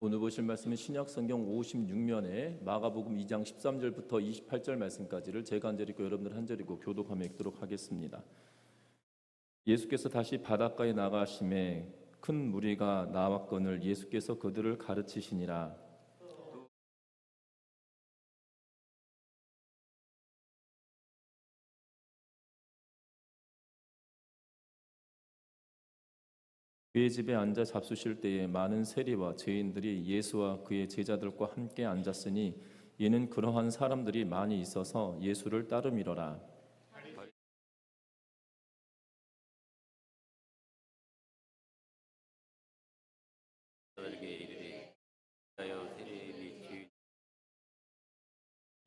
오늘 보실 말씀은 신약성경 56면에 마가복음 2장 13절부터 28절 말씀까지를 제가 한 절 읽고 여러분들 한 절 읽고 교독하며 읽도록 하겠습니다. 예수께서 다시 바닷가에 나가심에 큰 무리가 나왔거늘 예수께서 그들을 가르치시니라. 그의 집에 앉아 잡수실 때에 많은 세리와 죄인들이 예수와 그의 제자들과 함께 앉았으니 이는 그러한 사람들이 많이 있어서 예수를 따름이러라.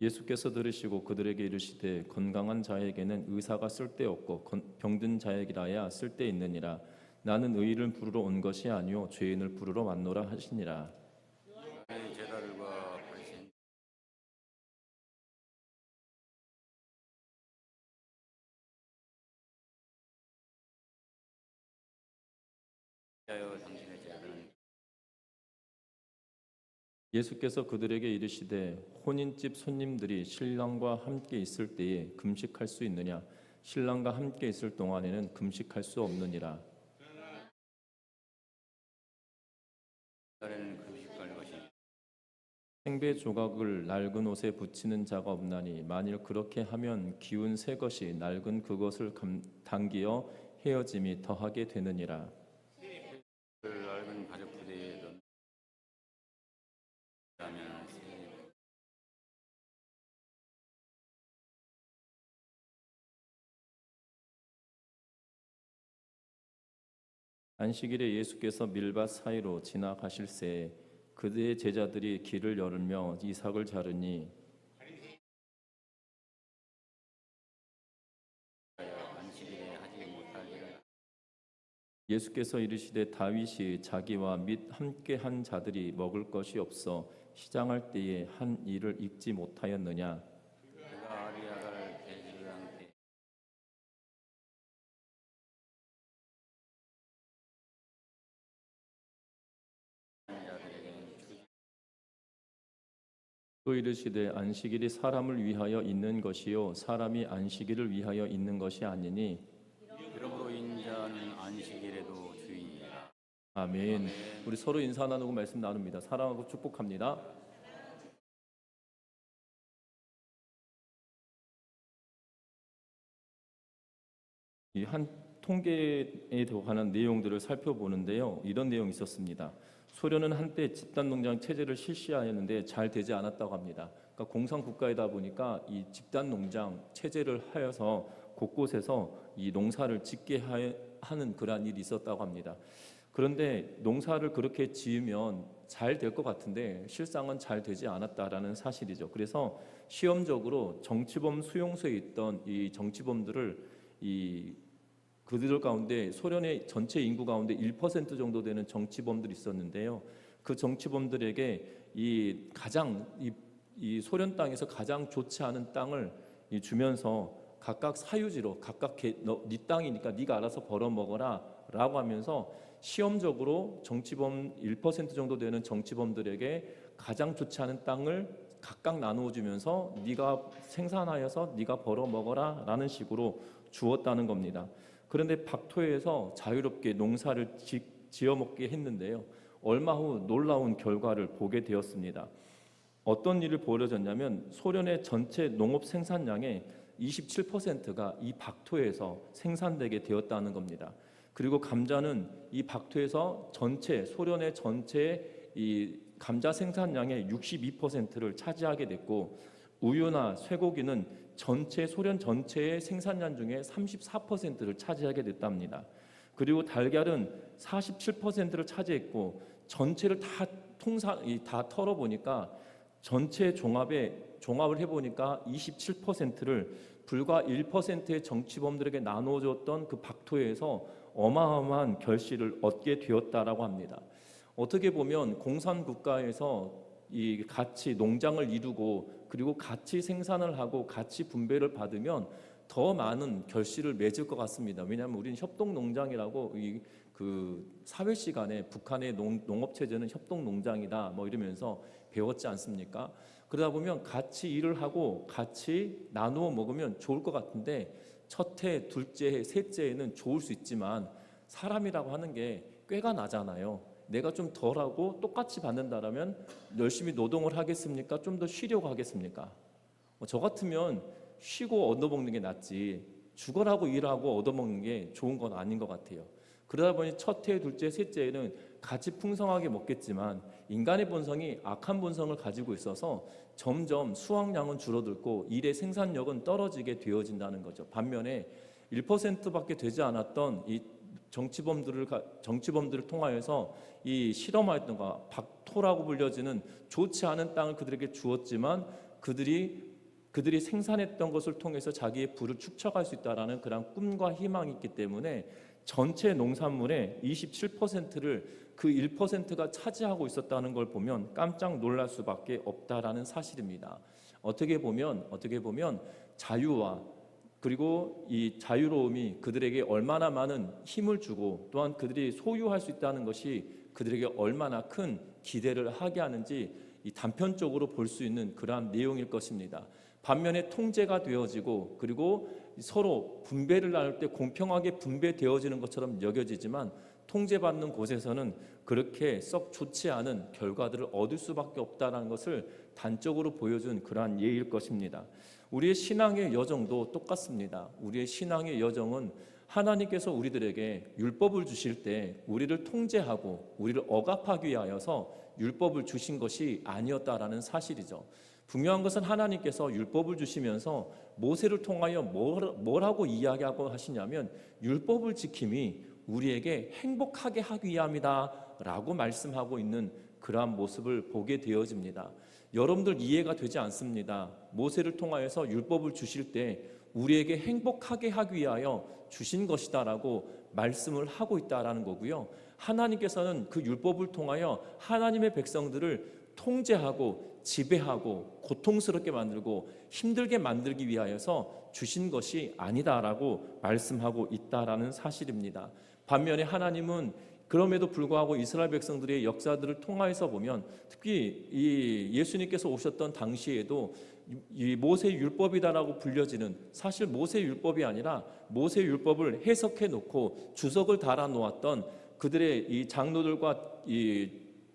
예수께서 들으시고 그들에게 이르시되 건강한 자에게는 의사가 쓸데없고 병든 자에게라야 쓸데있느니라. 나는 의인을 부르러 온 것이 아니요 죄인을 부르러 왔노라 하시니라. 제자들과 바리새인 당신의 제자들은 예수께서 그들에게 이르시되 혼인집 손님들이 신랑과 함께 있을 때에 금식할 수 있느냐? 신랑과 함께 있을 동안에는 금식할 수 없느니라. 생배 조각을 낡은 옷에 붙이는 자가 없나니 만일 그렇게 하면 기운 새 것이 낡은 그것을 당기어 헤어짐이 더하게 되느니라. 낡은 가죽 부대에 넣으면 안식일에 예수께서 밀밭 사이로 지나가실새 그의 제자들이 길을 열며 이삭을 자르니 예수께서 이르시되 다윗이 자기와 및 함께한 자들이 먹을 것이 없어 시장할 때에 한 일을 잊지 못하였느냐? 또 이르시되 안식일이 사람을 위하여 있는 것이요 사람이 안식일을 위하여 있는 것이 아니니 이러므로 인자는 안식일에도 주인이라. 아멘. 우리 서로 인사 나누고 말씀 나눕니다. 사랑하고 축복합니다. 이 한 통계에 관한 내용들을 살펴보는데요. 이런 내용이 있었습니다. 소련은 한때 집단 농장 체제를 실시하였는데 잘 되지 않았다고 합니다. 그러니까 공산 국가이다 보니까 이 집단 농장 체제를 하여서 곳곳에서 이 농사를 짓게 하는 그러한 일이 있었다고 합니다. 그런데 농사를 그렇게 지으면 잘 될 것 같은데 실상은 잘 되지 않았다라는 사실이죠. 그래서 시험적으로 정치범 수용소에 있던 이 정치범들을 그들 가운데 소련의 전체 인구 가운데 1% 정도 되는 정치범들이 있었는데요. 그 정치범들에게 이 소련 땅에서 가장 좋지 않은 땅을 주면서 각각 사유지로 각각 네 땅이니까 네가 알아서 벌어먹어라라고 하면서 시험적으로 정치범 1% 정도 되는 정치범들에게 가장 좋지 않은 땅을 각각 나누어 주면서 네가 생산하여서 네가 벌어먹어라라는 식으로 주었다는 겁니다. 그런데 박토에서 자유롭게 농사를 지어먹게 했는데요. 얼마 후 놀라운 결과를 보게 되었습니다. 어떤 일이 벌어졌냐면 소련의 전체 농업 생산량의 27%가 이 박토에서 생산되게 되었다는 겁니다. 그리고 감자는 이 박토에서 소련의 전체 이 감자 생산량의 62%를 차지하게 됐고 우유나 쇠고기는 소련 전체의 생산량 중에 34%를 차지하게 됐답니다. 그리고 달걀은 47%를 차지했고 전체를 다 털어보니까 전체 종합을 해보니까 27%를 불과 1%의 정치범들에게 나눠줬던 그 박토에서 어마어마한 결실을 얻게 되었다라고 합니다. 어떻게 보면 공산국가에서 같이 농장을 이루고 그리고 같이 생산을 하고 같이 분배를 받으면 더 많은 결실을 맺을 것 같습니다. 왜냐하면 우리는 협동농장이라고 그 사회 시간에 북한의 농업 체제는 협동 농장이다 뭐 이러면서 배웠지 않습니까? 그러다 보면 같이 일을 하고 같이 나누어 먹으면 좋을 것 같은데 첫 해, 둘째 해, 셋째 해는 좋을 수 있지만 사람이라고 하는 게 꾀가 나잖아요. 내가 좀 덜하고 똑같이 받는다라면 열심히 노동을 하겠습니까? 좀 더 쉬려고 하겠습니까? 저 같으면 쉬고 얻어먹는 게 낫지 죽어라고 일하고 얻어먹는 게 좋은 건 아닌 것 같아요. 그러다 보니 첫 해, 둘째, 셋째에는 같이 풍성하게 먹겠지만 인간의 본성이 악한 본성을 가지고 있어서 점점 수확량은 줄어들고 일의 생산력은 떨어지게 되어진다는 거죠. 반면에 1%밖에 되지 않았던 이 정치범들을 통하여서 이 실험하였던 거 박토라고 불려지는 좋지 않은 땅을 그들에게 주었지만 그들이 생산했던 것을 통해서 자기의 부를 축적할 수 있다라는 그런 꿈과 희망이 있기 때문에 전체 농산물의 27%를 그 1%가 차지하고 있었다는 걸 보면 깜짝 놀랄 수밖에 없다라는 사실입니다. 어떻게 보면 자유와 그리고 이 자유로움이 그들에게 얼마나 많은 힘을 주고 또한 그들이 소유할 수 있다는 것이 그들에게 얼마나 큰 기대를 하게 하는지 이 단편적으로 볼 수 있는 그러한 내용일 것입니다. 반면에 통제가 되어지고 그리고 서로 분배를 나눌 때 공평하게 분배되어지는 것처럼 여겨지지만 통제받는 곳에서는 그렇게 썩 좋지 않은 결과들을 얻을 수밖에 없다는 것을 단적으로 보여준 그러한 예일 것입니다. 우리의 신앙의 여정도 똑같습니다. 우리의 신앙의 여정은 하나님께서 우리들에게 율법을 주실 때 우리를 통제하고 우리를 억압하기 위하여서 율법을 주신 것이 아니었다라는 사실이죠. 분명한 것은 하나님께서 율법을 주시면서 모세를 통하여 뭐라고 이야기하고 하시냐면 율법을 지킴이 우리에게 행복하게 하기 위함이다 라고 말씀하고 있는 그러한 모습을 보게 되어집니다. 여러분들 이해가 되지 않습니다. 모세를 통하여서 율법을 주실 때 우리에게 행복하게 하기 위하여 주신 것이다 라고 말씀을 하고 있다라는 거고요. 하나님께서는 그 율법을 통하여 하나님의 백성들을 통제하고 지배하고 고통스럽게 만들고 힘들게 만들기 위하여서 주신 것이 아니다라고 말씀하고 있다라는 사실입니다. 반면에 하나님은 그럼에도 불구하고 이스라엘 백성들의 역사들을 통하여서 보면 특히 이 예수님께서 오셨던 당시에도 이 모세 율법이다라고 불려지는 사실 모세 율법이 아니라 모세 율법을 해석해 놓고 주석을 달아 놓았던 그들의 이 장로들과 이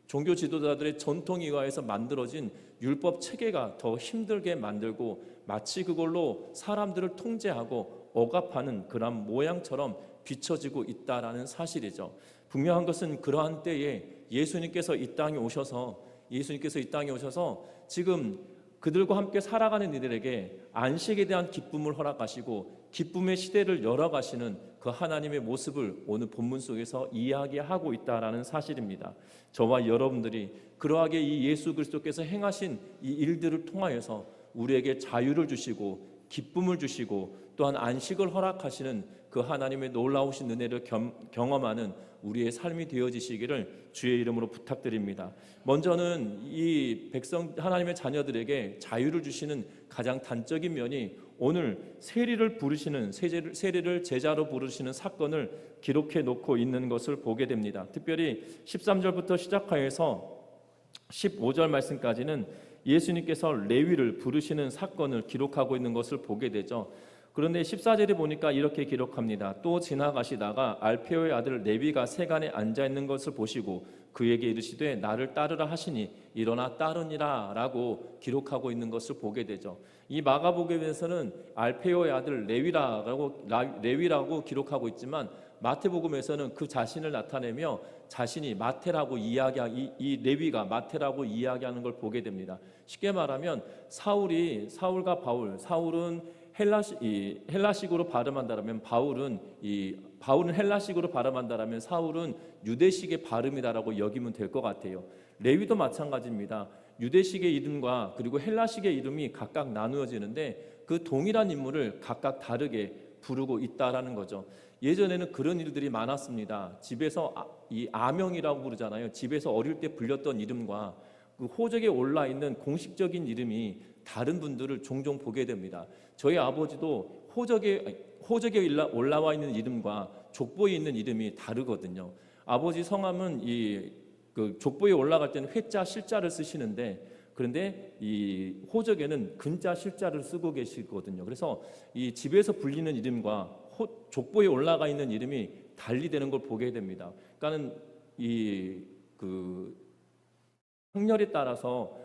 종교 지도자들의 전통에 의해서 만들어진 율법 체계가 더 힘들게 만들고 마치 그걸로 사람들을 통제하고 억압하는 그런 모양처럼 비춰지고 있다라는 사실이죠. 분명한 것은 그러한 때에 예수님께서 이 땅에 오셔서 지금 그들과 함께 살아가는 이들에게 안식에 대한 기쁨을 허락하시고 기쁨의 시대를 열어가시는 그 하나님의 모습을 오늘 본문 속에서 이야기하고 있다라는 사실입니다. 저와 여러분들이 그러하게 이 예수 그리스도께서 행하신 이 일들을 통하여서 우리에게 자유를 주시고 기쁨을 주시고 또한 안식을 허락하시는 그 하나님의 놀라우신 은혜를 경험하는 우리의 삶이 되어지시기를 주의 이름으로 부탁드립니다. 먼저는 이 백성 하나님의 자녀들에게 자유를 주시는 가장 단적인 면이 오늘 세리를 제자로 부르시는 사건을 기록해 놓고 있는 것을 보게 됩니다. 특별히 13절부터 시작하여서 15절 말씀까지는 예수님께서 레위를 부르시는 사건을 기록하고 있는 것을 보게 되죠. 그런데 14절에 보니까 이렇게 기록합니다. 또 지나가시다가 알페오의 아들 레위가 세간에 앉아있는 것을 보시고 그에게 이르시되 나를 따르라 하시니 일어나 따르니라 라고 기록하고 있는 것을 보게 되죠. 이 마가복음에서는 알페오의 아들 레위라고 기록하고 있지만 마태복음에서는 그 자신을 나타내며 자신이 마태라고 이 레위가 마태라고 이야기하는 걸 보게 됩니다. 쉽게 말하면 사울과 사울은 헬라식으로 발음한다라면 바울은 헬라식으로 발음한다라면 사울은 유대식의 발음이다라고 여기면 될 것 같아요. 레위도 마찬가지입니다. 유대식의 이름과 그리고 헬라식의 이름이 각각 나누어지는데 그 동일한 인물을 각각 다르게 부르고 있다라는 거죠. 예전에는 그런 일들이 많았습니다. 집에서 이 아명이라고 부르잖아요. 집에서 어릴 때 불렸던 이름과 그 호적에 올라 있는 공식적인 이름이 다른 분들을 종종 보게 됩니다. 저희 아버지도 호적에 올라와 있는 이름과 족보에 있는 이름이 다르거든요. 아버지 성함은 그 족보에 올라갈 때는 회자 실자를 쓰시는데, 그런데 이 호적에는 근자 실자를 쓰고 계시거든요. 그래서 이 집에서 불리는 이름과 족보에 올라가 있는 이름이 달리 되는 걸 보게 됩니다. 그러니까는 그 행렬에 따라서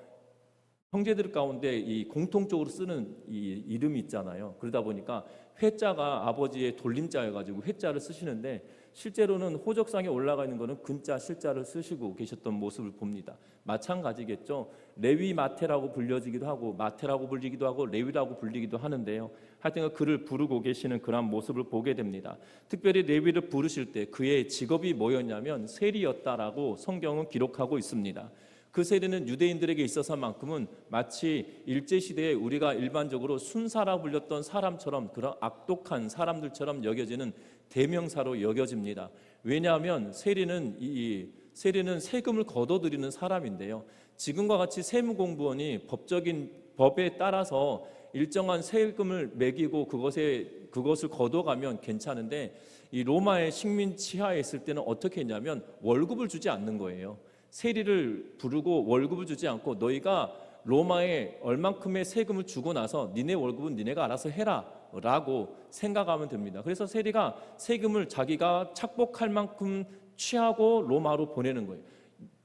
형제들 가운데 이 공통적으로 쓰는 이 이름이 있잖아요. 그러다 보니까 회자가 아버지의 돌림자여가지고 회자를 쓰시는데, 실제로는 호적상에 올라가 있는 것은 근자 실자를 쓰시고 계셨던 모습을 봅니다. 마찬가지겠죠. 레위 마태라고 불려지기도 하고 마태라고 불리기도 하고 레위라고 불리기도 하는데요. 하여튼 그를 부르고 계시는 그런 모습을 보게 됩니다. 특별히 레위를 부르실 때 그의 직업이 뭐였냐면 세리였다라고 성경은 기록하고 있습니다. 그 세리는 유대인들에게 있어서만큼은 마치 일제시대에 우리가 일반적으로 순사라 불렸던 사람처럼, 그런 악독한 사람들처럼 여겨지는 대명사로 여겨집니다. 왜냐하면 세리는 세금을 걷어들이는 사람인데요. 지금과 같이 세무공무원이 법적인 법에 따라서 일정한 세금을 매기고 그것을 걷어가면 괜찮은데, 이 로마의 식민 치하에 있을 때는 어떻게 했냐면 월급을 주지 않는 거예요. 세리를 부르고 월급을 주지 않고 너희가 로마에 얼만큼의 세금을 주고 나서 니네 월급은 니네가 알아서 해라 라고 생각하면 됩니다. 그래서 세리가 세금을 자기가 착복할 만큼 취하고 로마로 보내는 거예요.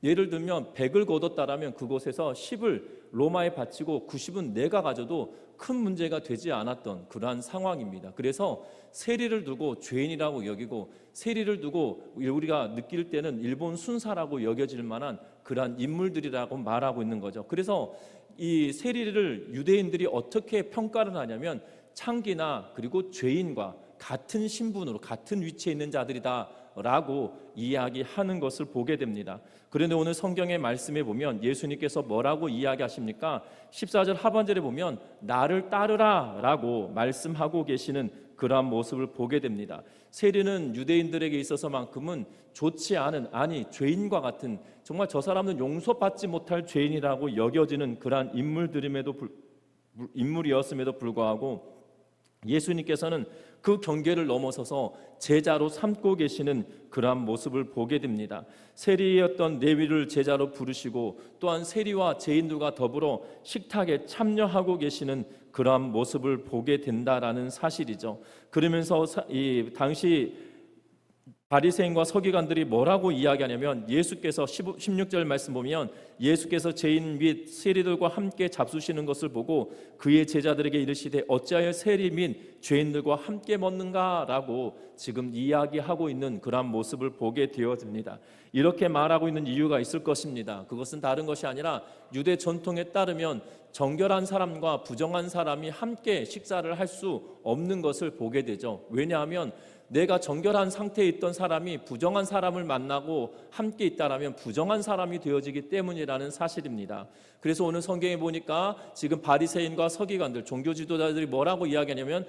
예를 들면 100을 거뒀다라면 그곳에서 10을 로마에 바치고 90은 내가 가져도 큰 문제가 되지 않았던 그러한 상황입니다. 그래서 세리를 두고 죄인이라고 여기고, 세리를 두고 우리가 느낄 때는 일본 순사라고 여겨질 만한 그러한 인물들이라고 말하고 있는 거죠. 그래서 이 세리를 유대인들이 어떻게 평가를 하냐면 창기나 그리고 죄인과 같은 신분으로 같은 위치에 있는 자들이다 라고 이야기하는 것을 보게 됩니다. 그런데 오늘 성경의 말씀에 보면 예수님께서 뭐라고 이야기하십니까? 14절 하반절에 보면 나를 따르라 라고 말씀하고 계시는 그러한 모습을 보게 됩니다. 세리는 유대인들에게 있어서만큼은 좋지 않은, 아니 죄인과 같은, 정말 저 사람은 용서받지 못할 죄인이라고 여겨지는 그러한 인물이었음에도 불구하고 예수님께서는 그 경계를 넘어서서 제자로 삼고 계시는 그러한 모습을 보게 됩니다. 세리였던 레위를 제자로 부르시고 또한 세리와 죄인들과 더불어 식탁에 참여하고 계시는 그러한 모습을 보게 된다라는 사실이죠. 그러면서 당시 바리새인과 서기관들이 뭐라고 이야기하냐면, 예수께서 16절 말씀 보면 예수께서 죄인 및 세리들과 함께 잡수시는 것을 보고 그의 제자들에게 이르시되 어찌하여 세리 및 죄인들과 함께 먹는가라고 지금 이야기하고 있는 그러한 모습을 보게 되어집니다. 이렇게 말하고 있는 이유가 있을 것입니다. 그것은 다른 것이 아니라 유대 전통에 따르면 정결한 사람과 부정한 사람이 함께 식사를 할 수 없는 것을 보게 되죠. 왜냐하면 내가 정결한 상태에 있던 사람이 부정한 사람을 만나고 함께 있다라면 부정한 사람이 되어지기 때문이라는 사실입니다. 그래서 오늘 성경에 보니까 지금 바리새인과 서기관들, 종교 지도자들이 뭐라고 이야기하냐면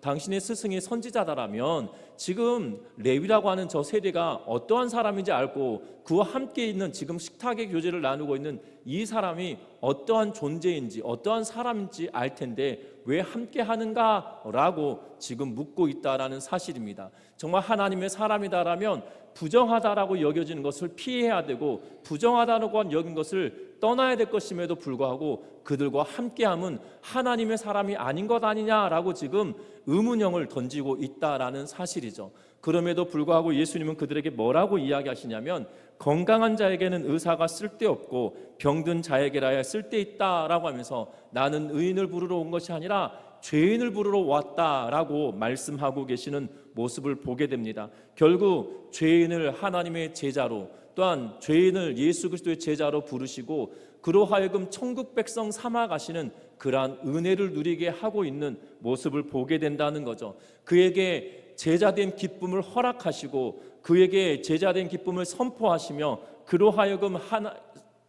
당신의 스승이 선지자다라면 지금 레위라고 하는 저 세리가 어떠한 사람인지 알고 그와 함께 있는, 지금 식탁의 교제를 나누고 있는 이 사람이 어떠한 존재인지 어떠한 사람인지 알 텐데 왜 함께 하는가라고 지금 묻고 있다라는 사실입니다. 정말 하나님의 사람이다라면 부정하다라고 여겨지는 것을 피해야 되고 부정하다고 여긴 것을 떠나야 될 것임에도 불구하고 그들과 함께함은 하나님의 사람이 아닌 것 아니냐라고 지금 의문형을 던지고 있다라는 사실이죠. 그럼에도 불구하고 예수님은 그들에게 뭐라고 이야기하시냐면 건강한 자에게는 의사가 쓸데없고 병든 자에게라야 쓸데있다라고 하면서 나는 의인을 부르러 온 것이 아니라 죄인을 부르러 왔다라고 말씀하고 계시는 모습을 보게 됩니다. 결국 죄인을 하나님의 제자로, 또한 죄인을 예수 그리스도의 제자로 부르시고 그로 하여금 천국 백성 삼아 가시는 그러한 은혜를 누리게 하고 있는 모습을 보게 된다는 거죠. 그에게 제자된 기쁨을 허락하시고 그에게 제자된 기쁨을 선포하시며 그로 하여금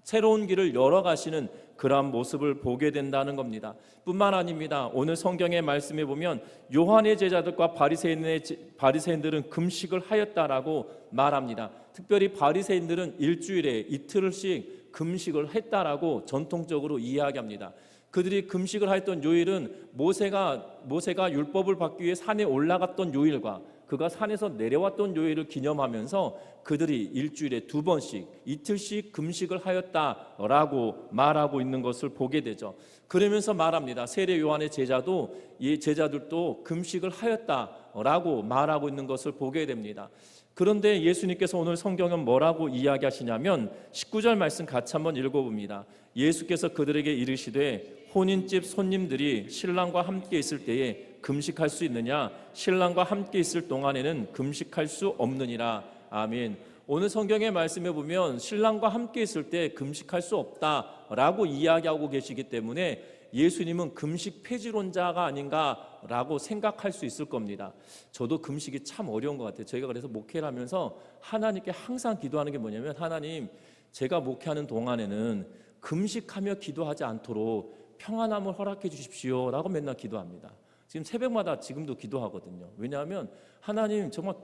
새로운 길을 열어가시는 그러한 모습을 보게 된다는 겁니다. 뿐만 아닙니다. 오늘 성경의 말씀에 보면 요한의 제자들과 바리새인들은 금식을 하였다라고 말합니다. 특별히 바리새인들은 일주일에 이틀씩 금식을 했다라고 전통적으로 이야기합니다. 그들이 금식을 하였던 요일은 모세가 율법을 받기 위해 산에 올라갔던 요일과 그가 산에서 내려왔던 요일을 기념하면서 그들이 일주일에 2번씩 이틀씩 금식을 하였다라고 말하고 있는 것을 보게 되죠. 그러면서 말합니다. 세례 요한의 제자들도 금식을 하였다라고 말하고 있는 것을 보게 됩니다. 그런데 예수님께서 오늘 성경은 뭐라고 이야기하시냐면 19절 말씀 같이 한번 읽어봅니다. 예수께서 그들에게 이르시되 혼인집 손님들이 신랑과 함께 있을 때에 금식할 수 있느냐? 신랑과 함께 있을 동안에는 금식할 수 없느니라. 아멘. 오늘 성경의 말씀에 보면 신랑과 함께 있을 때 금식할 수 없다라고 이야기하고 계시기 때문에 예수님은 금식 폐지론자가 아닌가라고 생각할 수 있을 겁니다. 저도 금식이 참 어려운 것 같아요. 저희가 그래서 목회를 하면서 하나님께 항상 기도하는 게 뭐냐면, 하나님, 제가 목회하는 동안에는 금식하며 기도하지 않도록 평안함을 허락해 주십시오 라고 맨날 기도합니다. 지금 새벽마다 지금도 기도하거든요. 왜냐하면 하나님, 정말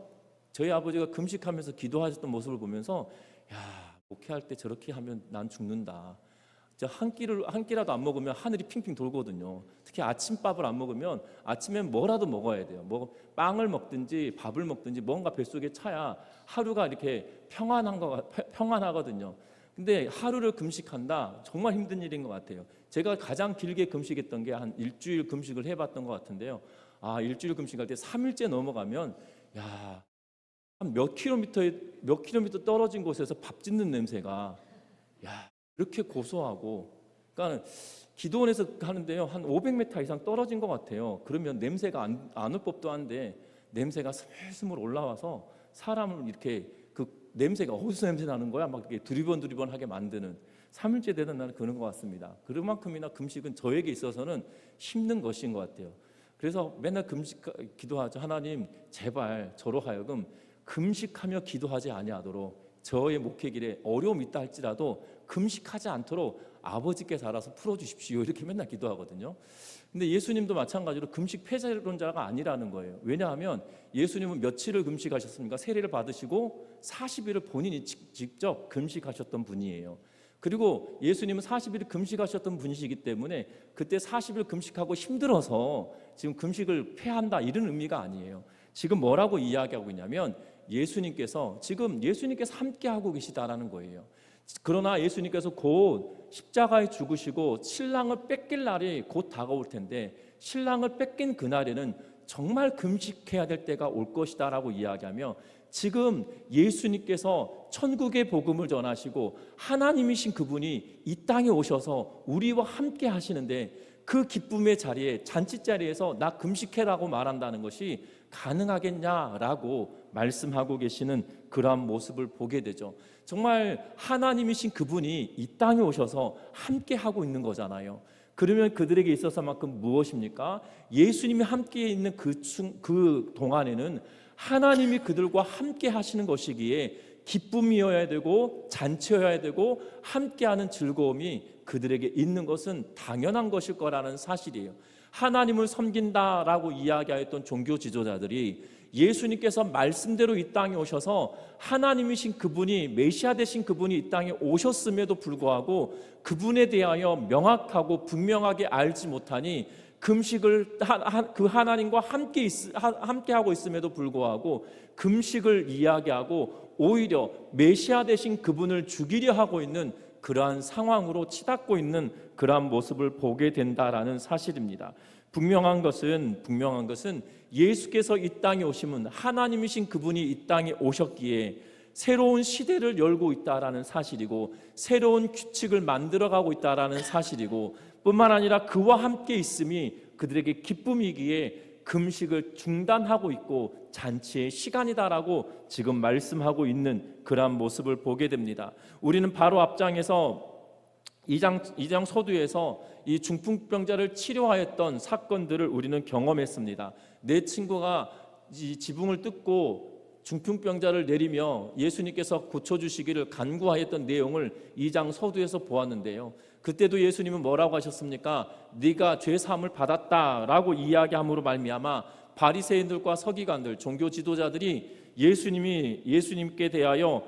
저희 아버지가 금식하면서 기도하셨던 모습을 보면서, 야, 목회할 때 저렇게 하면 난 죽는다. 한 끼라도 안 먹으면 하늘이 핑핑 돌거든요. 특히 아침밥을 안 먹으면 아침엔 뭐라도 먹어야 돼요. 빵을 먹든지 밥을 먹든지 뭔가 뱃속에 차야 하루가 이렇게 평안하거든요. 근데 하루를 금식한다, 정말 힘든 일인 것 같아요. 제가 가장 길게 금식했던 게 한 일주일 금식을 해봤던 것 같은데요. 일주일 금식할 때 3일째 넘어가면, 야, 한 몇 킬로미터 떨어진 곳에서 밥 짓는 냄새가, 야, 이렇게 고소하고, 그러니까 기도원에서 하는데요, 한 500m 이상 떨어진 것 같아요. 그러면 냄새가 안 올 법도 한데 냄새가 스물스물 올라와서 사람을 이렇게, 그 냄새가 어디서 냄새 나는 거야? 막 이렇게 두리번하게 만드는, 3일째 되는 날은 그런 것 같습니다. 그만큼이나 금식은 저에게 있어서는 힘든 것인 것 같아요. 그래서 맨날 기도하죠. 하나님, 제발 저로 하여금 금식하며 기도하지 아니하도록, 저의 목회길에 어려움이 있다 할지라도 금식하지 않도록 아버지께서 알아서 풀어주십시오, 이렇게 맨날 기도하거든요. 근데 예수님도 마찬가지로 금식 폐쇄론자가 아니라는 거예요. 왜냐하면 예수님은 며칠을 금식하셨습니까? 세례를 받으시고 40일을 본인이 직접 금식하셨던 분이에요. 그리고 예수님은 40일 금식하셨던 분이시기 때문에 그때 40일 금식하고 힘들어서 지금 금식을 폐한다, 이런 의미가 아니에요. 지금 뭐라고 이야기하고 있냐면, 예수님께서 함께하고 계시다라는 거예요. 그러나 예수님께서 곧 십자가에 죽으시고 신랑을 뺏길 날이 곧 다가올 텐데, 신랑을 뺏긴 그날에는 정말 금식해야 될 때가 올 것이다 라고 이야기하며, 지금 예수님께서 천국의 복음을 전하시고 하나님이신 그분이 이 땅에 오셔서 우리와 함께 하시는데, 그 기쁨의 자리에, 잔치자리에서 나 금식해라고 말한다는 것이 가능하겠냐라고 말씀하고 계시는 그러한 모습을 보게 되죠. 정말 하나님이신 그분이 이 땅에 오셔서 함께 하고 있는 거잖아요. 그러면 그들에게 있어서만큼 무엇입니까? 예수님이 함께 있는 그 동안에는 하나님이 그들과 함께 하시는 것이기에 기쁨이어야 되고 잔치여야 되고 함께하는 즐거움이 그들에게 있는 것은 당연한 것일 거라는 사실이에요. 하나님을 섬긴다라고 이야기하였던 종교 지도자들이 예수님께서 말씀대로 이 땅에 오셔서 하나님이신 그분이, 메시아 되신 그분이 이 땅에 오셨음에도 불구하고 그분에 대하여 명확하고 분명하게 알지 못하니 금식을 그 하나님과 함께 하고 있음에도 불구하고 금식을 이야기하고 오히려 메시아 되신 그분을 죽이려 하고 있는 그러한 상황으로 치닫고 있는 그러한 모습을 보게 된다라는 사실입니다. 분명한 것은 예수께서 이 땅에 오심은 하나님이신 그분이 이 땅에 오셨기에 새로운 시대를 열고 있다라는 사실이고, 새로운 규칙을 만들어가고 있다라는 사실이고, 뿐만 아니라 그와 함께 있음이 그들에게 기쁨이기에 금식을 중단하고 있고 잔치의 시간이다라고 지금 말씀하고 있는 그러한 모습을 보게 됩니다. 우리는 바로 앞장에서 2장 서두에서 이 중풍병자를 치료하였던 사건들을 우리는 경험했습니다. 내 친구가 이 지붕을 뜯고 중풍병자를 내리며 예수님께서 고쳐주시기를 간구하였던 내용을 2장 서두에서 보았는데요. 그때도 예수님은 뭐라고 하셨습니까? 네가 죄사함을 받았다라고 이야기함으로 말미암아 바리새인들과 서기관들, 종교 지도자들이 예수님께 대하여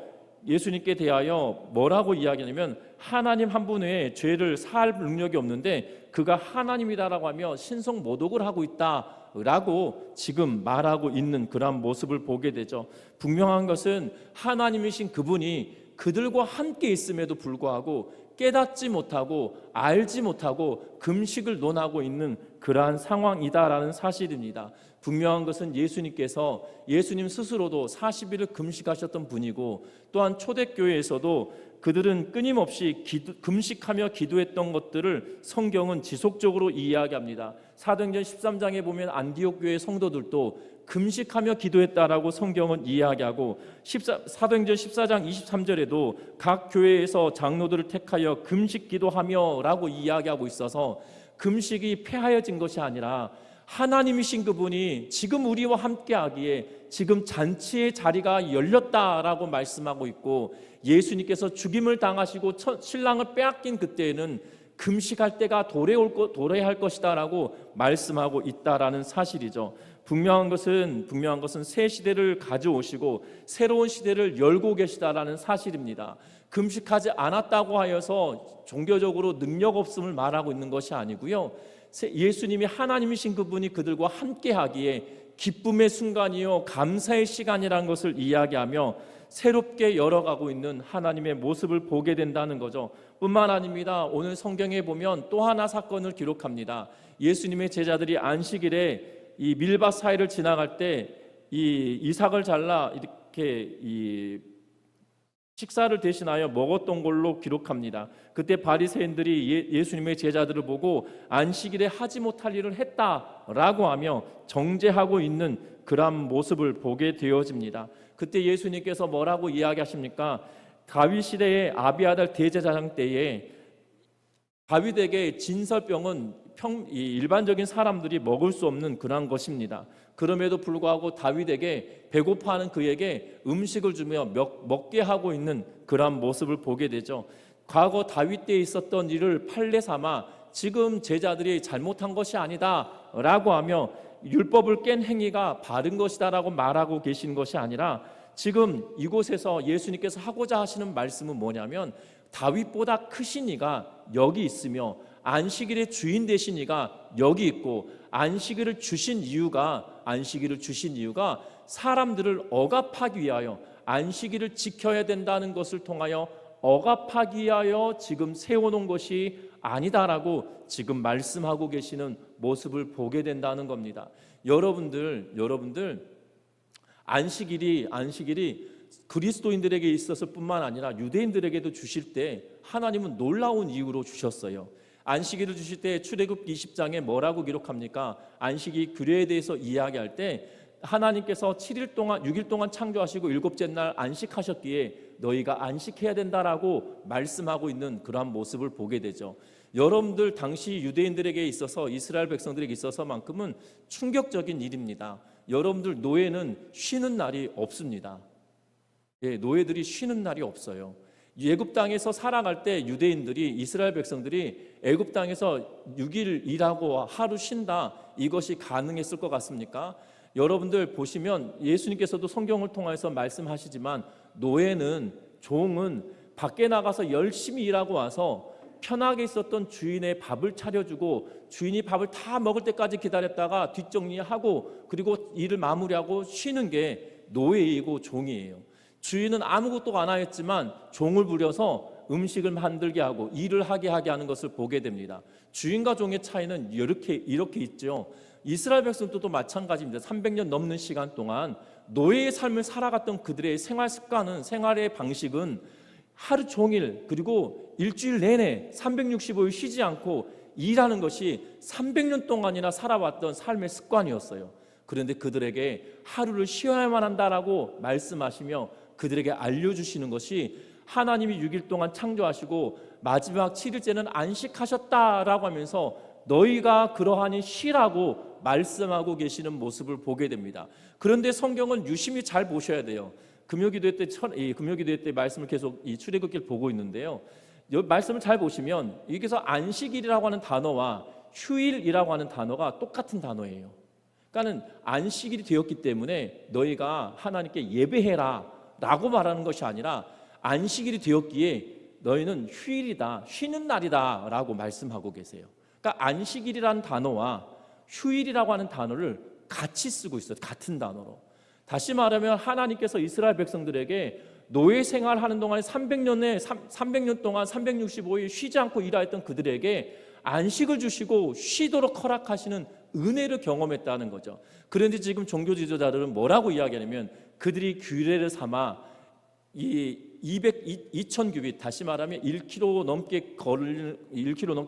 예수님께 대하여 뭐라고 이야기하냐면 하나님 한 분 외에 죄를 사할 능력이 없는데 그가 하나님이다라고 하며 신성 모독을 하고 있다라고 지금 말하고 있는 그런 모습을 보게 되죠. 분명한 것은 하나님이신 그분이 그들과 함께 있음에도 불구하고 깨닫지 못하고 알지 못하고 금식을 논하고 있는 그러한 상황이다라는 사실입니다. 분명한 것은 예수님 스스로도 40일을 금식하셨던 분이고 또한 초대교회에서도 그들은 끊임없이 금식하며 기도했던 것들을 성경은 지속적으로 이야기합니다. 사도행전 13장에 보면 안디옥 교회 성도들도 금식하며 기도했다라고 성경은 이야기하고 사도행전 14장 23절에도 각 교회에서 장로들을 택하여 금식 기도하며 라고 이야기하고 있어서 금식이 폐하여진 것이 아니라 하나님이신 그분이 지금 우리와 함께하기에 지금 잔치의 자리가 열렸다라고 말씀하고 있고, 예수님께서 죽임을 당하시고 신랑을 빼앗긴 그때에는 금식할 때가 도래할 것이다 라고 말씀하고 있다라는 사실이죠. 분명한 것은 새 시대를 가져오시고 새로운 시대를 열고 계시다라는 사실입니다. 금식하지 않았다고 하여서 종교적으로 능력 없음을 말하고 있는 것이 아니고요, 예수님이 하나님이신 그분이 그들과 함께하기에 기쁨의 순간이요 감사의 시간이라는 것을 이야기하며 새롭게 열어가고 있는 하나님의 모습을 보게 된다는 거죠. 뿐만 아닙니다. 오늘 성경에 보면 또 하나 사건을 기록합니다. 예수님의 제자들이 안식일에 이 밀밭 사이를 지나갈 때 이 이삭을 잘라 이렇게 식사를 대신하여 먹었던 걸로 기록합니다. 그때 바리새인들이 예수님의 제자들을 보고 안식일에 하지 못할 일을 했다라고 하며 정죄하고 있는 그런 모습을 보게 되어집니다. 그때 예수님께서 뭐라고 이야기하십니까? 다윗 시대의 아비아달 대제사장 때에 다윗에게 진설병은 일반적인 사람들이 먹을 수 없는 그런 것입니다. 그럼에도 불구하고 다윗에게 배고파하는 그에게 음식을 주며 먹게 하고 있는 그런 모습을 보게 되죠. 과거 다윗 때에 있었던 일을 판례 삼아 지금 제자들이 잘못한 것이 아니다 라고 하며 율법을 깬 행위가 바른 것이다 라고 말하고 계신 것이 아니라, 지금 이곳에서 예수님께서 하고자 하시는 말씀은 뭐냐면 다윗보다 크신 이가 여기 있으며 안식일의 주인 되신 이가 여기 있고, 안식일을 주신 이유가 사람들을 억압하기 위하여 안식일을 지켜야 된다는 것을 통하여 억압하기 위하여 지금 세워놓은 것이 아니다라고 지금 말씀하고 계시는 모습을 보게 된다는 겁니다. 여러분들 안식일이 그리스도인들에게 있었을 뿐만 아니라 유대인들에게도 주실 때 하나님은 놀라운 이유로 주셨어요. 안식일을 주실 때 출애굽기 20장에 뭐라고 기록합니까? 안식이 규례에 대해서 이야기할 때 하나님께서 6일 동안 창조하시고 일곱째 날 안식하셨기에 너희가 안식해야 된다라고 말씀하고 있는 그러한 모습을 보게 되죠. 여러분들 당시 유대인들에게 있어서, 이스라엘 백성들에게 있어서만큼은 충격적인 일입니다. 여러분들 노예는 쉬는 날이 없습니다. 노예들이 쉬는 날이 없어요. 애굽 땅에서 살아갈 때 유대인들이, 이스라엘 백성들이 애굽 땅에서 6일 일하고 하루 쉰다, 이것이 가능했을 것 같습니까? 여러분들 보시면 예수님께서도 성경을 통해서 말씀하시지만 종은 밖에 나가서 열심히 일하고 와서 편하게 있었던 주인의 밥을 차려주고 주인이 밥을 다 먹을 때까지 기다렸다가 뒷정리하고 그리고 일을 마무리하고 쉬는 게 노예이고 종이에요. 주인은 아무것도 안 하였지만 종을 부려서 음식을 만들게 하고 일을 하게 하는 것을 보게 됩니다. 주인과 종의 차이는 이렇게 있죠. 이스라엘 백성들도 마찬가지입니다. 300년 넘는 시간 동안 노예의 삶을 살아갔던 그들의 생활 습관은, 생활의 방식은 하루 종일 그리고 일주일 내내 365일 쉬지 않고 일하는 것이 300년 동안이나 살아왔던 삶의 습관이었어요. 그런데 그들에게 하루를 쉬어야만 한다라고 말씀하시며 그들에게 알려주시는 것이, 하나님이 6일 동안 창조하시고 마지막 7일째는 안식하셨다라고 하면서 너희가 그러하니 쉬라고 말씀하고 계시는 모습을 보게 됩니다. 그런데 성경은 유심히 잘 보셔야 돼요. 금요기도회 때 말씀을 계속 이 출애굽기를 보고 있는데요, 말씀을 잘 보시면 여기서 안식일이라고 하는 단어와 휴일이라고 하는 단어가 똑같은 단어예요. 그러니까 안식일이 되었기 때문에 너희가 하나님께 예배해라 라고 말하는 것이 아니라, 안식일이 되었기에 너희는 휴일이다, 쉬는 날이다 라고 말씀하고 계세요. 그러니까 안식일이라는 단어와 휴일이라고 하는 단어를 같이 쓰고 있어요. 같은 단어로. 다시 말하면 하나님께서 이스라엘 백성들에게 노예 생활하는 동안에 300년 동안 365일 쉬지 않고 일하였던 그들에게 안식을 주시고 쉬도록 허락하시는 은혜를 경험했다는 거죠. 그런데 지금 종교 지도자들은 뭐라고 이야기하냐면 그들이 규례를 삼아 이 2000규빗, 다시 말하면 1km 넘게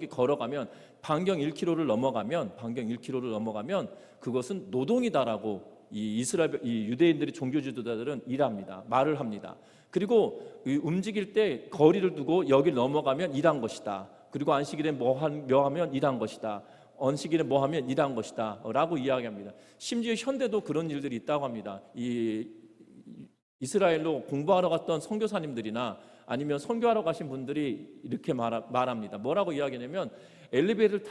걸어가면 반경 1km를 넘어가면 그것은 노동이다라고 이 유대인들이 종교 지도자들은 말을 합니다. 그리고 움직일 때 거리를 두고 여길 넘어가면 일한 것이다. 그리고 안식일에 뭐 하면 일한 것이다. 안식일에 뭐 하면 일한 것이다 라고 이야기합니다. 심지어 현대도 그런 일들이 있다고 합니다. 이스라엘로 공부하러 갔던 선교사님들이나 아니면 선교하러 가신 분들이 이렇게 말합니다. 뭐라고 이야기하냐면 엘리베이터를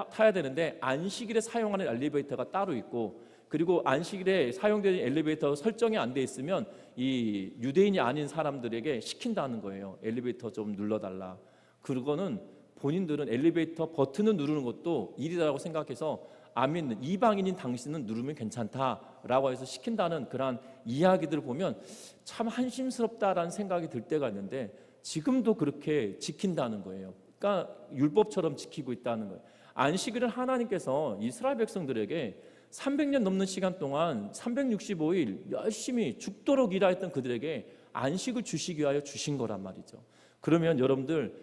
타야 되는데 안식일에 사용하는 엘리베이터가 따로 있고, 그리고 안식일에 사용되는 엘리베이터 설정이 안 돼 있으면 이 유대인이 아닌 사람들에게 시킨다는 거예요. 엘리베이터 좀 눌러달라. 그거는 본인들은 엘리베이터 버튼을 누르는 것도 일이라고 생각해서 안 믿는, 이방인인 당신은 누르면 괜찮다라고 해서 시킨다는 그런 이야기들을 보면 참 한심스럽다라는 생각이 들 때가 있는데, 지금도 그렇게 지킨다는 거예요. 그러니까 율법처럼 지키고 있다는 거예요. 안식일은 하나님께서 이스라엘 백성들에게 300년 넘는 시간 동안 365일 열심히 죽도록 일하였던 그들에게 안식을 주시기 위하여 주신 거란 말이죠. 그러면 여러분들,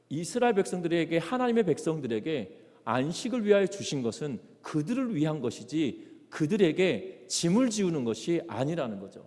이스라엘 백성들에게, 하나님의 백성들에게 안식을 위하여 주신 것은 그들을 위한 것이지 그들에게 짐을 지우는 것이 아니라는 거죠.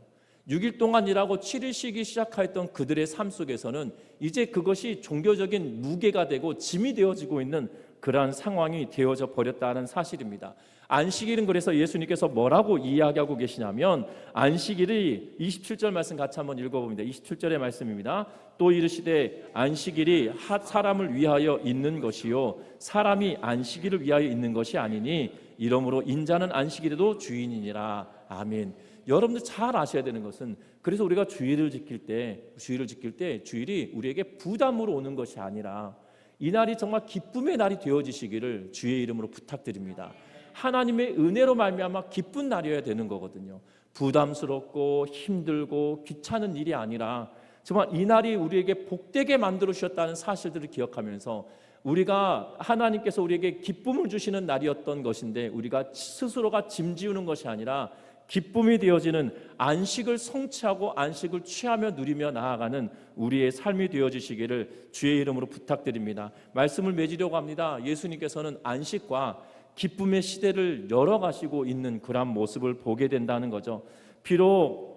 6일 동안 일하고 7일 쉬기 시작하였던 그들의 삶 속에서는 이제 그것이 종교적인 무게가 되고 짐이 되어지고 있는 그러한 상황이 되어져 버렸다는 사실입니다. 안식일은 그래서 예수님께서 뭐라고 이야기하고 계시냐면, 안식일이 27절 말씀 같이 한번 읽어봅니다. 27절의 말씀입니다. 또 이르시되 안식일이 사람을 위하여 있는 것이요 사람이 안식일을 위하여 있는 것이 아니니 이러므로 인자는 안식일에도 주인이니라. 아멘. 여러분들 잘 아셔야 되는 것은, 그래서 우리가 주일을 지킬 때 주일이 우리에게 부담으로 오는 것이 아니라 이 날이 정말 기쁨의 날이 되어지시기를 주의 이름으로 부탁드립니다. 하나님의 은혜로 말미암아 기쁜 날이어야 되는 거거든요. 부담스럽고 힘들고 귀찮은 일이 아니라 정말 이 날이 우리에게 복되게 만들어 주셨다는 사실들을 기억하면서, 우리가 하나님께서 우리에게 기쁨을 주시는 날이었던 것인데 우리가 스스로가 짐 지우는 것이 아니라 기쁨이 되어지는 안식을 성취하고 안식을 취하며 누리며 나아가는 우리의 삶이 되어지시기를 주의 이름으로 부탁드립니다. 말씀을 맺으려고 합니다. 예수님께서는 안식과 기쁨의 시대를 열어가시고 있는 그런 모습을 보게 된다는 거죠. 비록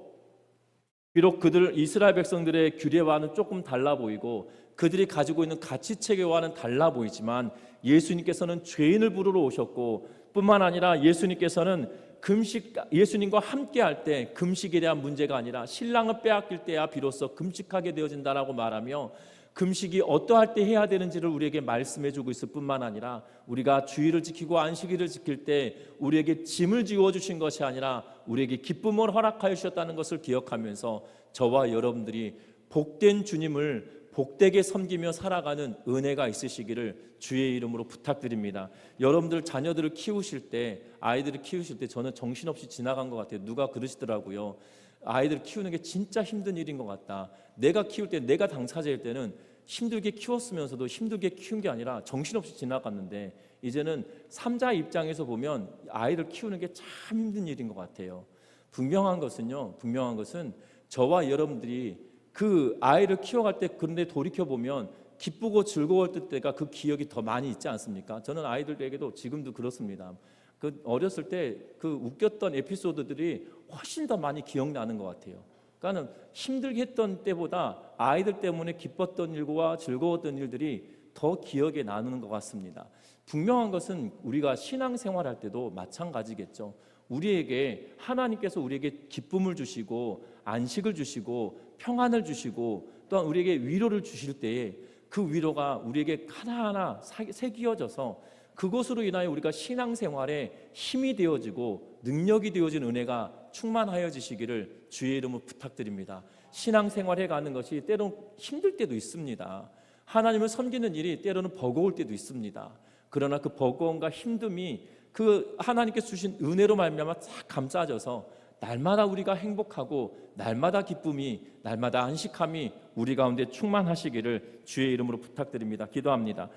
그들 이스라엘 백성들의 규례와는 조금 달라 보이고 그들이 가지고 있는 가치체계와는 달라 보이지만, 예수님께서는 죄인을 부르러 오셨고, 뿐만 아니라 예수님과 함께 할 때 금식에 대한 문제가 아니라 신랑을 빼앗길 때야 비로소 금식하게 되어진다라고 말하며, 금식이 어떠할 때 해야 되는지를 우리에게 말씀해주고 있을 뿐만 아니라, 우리가 주일을 지키고 안식일을 지킬 때 우리에게 짐을 지워주신 것이 아니라 우리에게 기쁨을 허락하여 주셨다는 것을 기억하면서 저와 여러분들이 복된 주님을 복되게 섬기며 살아가는 은혜가 있으시기를 주의 이름으로 부탁드립니다. 여러분들 자녀들을 키우실 때, 아이들을 키우실 때 저는 정신없이 지나간 것 같아요. 누가 그러시더라고요. 아이들 키우는 게 진짜 힘든 일인 것 같다. 내가 키울 때, 내가 당사자일 때는 힘들게 키웠으면서도 힘들게 키운 게 아니라 정신없이 지나갔는데, 이제는 삼자 입장에서 보면 아이를 키우는 게 참 힘든 일인 것 같아요. 분명한 것은 저와 여러분들이 그 아이를 키워갈 때, 그런데 돌이켜보면 기쁘고 즐거웠을 때가 그 기억이 더 많이 있지 않습니까? 저는 아이들에게도 지금도 그렇습니다. 그 어렸을 때 그 웃겼던 에피소드들이 훨씬 더 많이 기억나는 것 같아요. 그러니까 힘들게 했던 때보다 아이들 때문에 기뻤던 일과 즐거웠던 일들이 더 기억에 나는 것 같습니다. 분명한 것은 우리가 신앙생활할 때도 마찬가지겠죠. 우리에게 하나님께서 우리에게 기쁨을 주시고 안식을 주시고 평안을 주시고 또한 우리에게 위로를 주실 때에 그 위로가 우리에게 하나하나 새기어져서 그것으로 인하여 우리가 신앙생활에 힘이 되어지고 능력이 되어진 은혜가 충만하여지시기를 주의 이름으로 부탁드립니다. 신앙생활해 가는 것이 때로는 힘들 때도 있습니다. 하나님을 섬기는 일이 때로는 버거울 때도 있습니다. 그러나 그 버거움과 힘듦이 그 하나님께 주신 은혜로 말미암아 싹 감싸져서 날마다 우리가 행복하고 날마다 기쁨이, 날마다 안식함이 우리 가운데 충만하시기를 주의 이름으로 부탁드립니다. 기도합니다.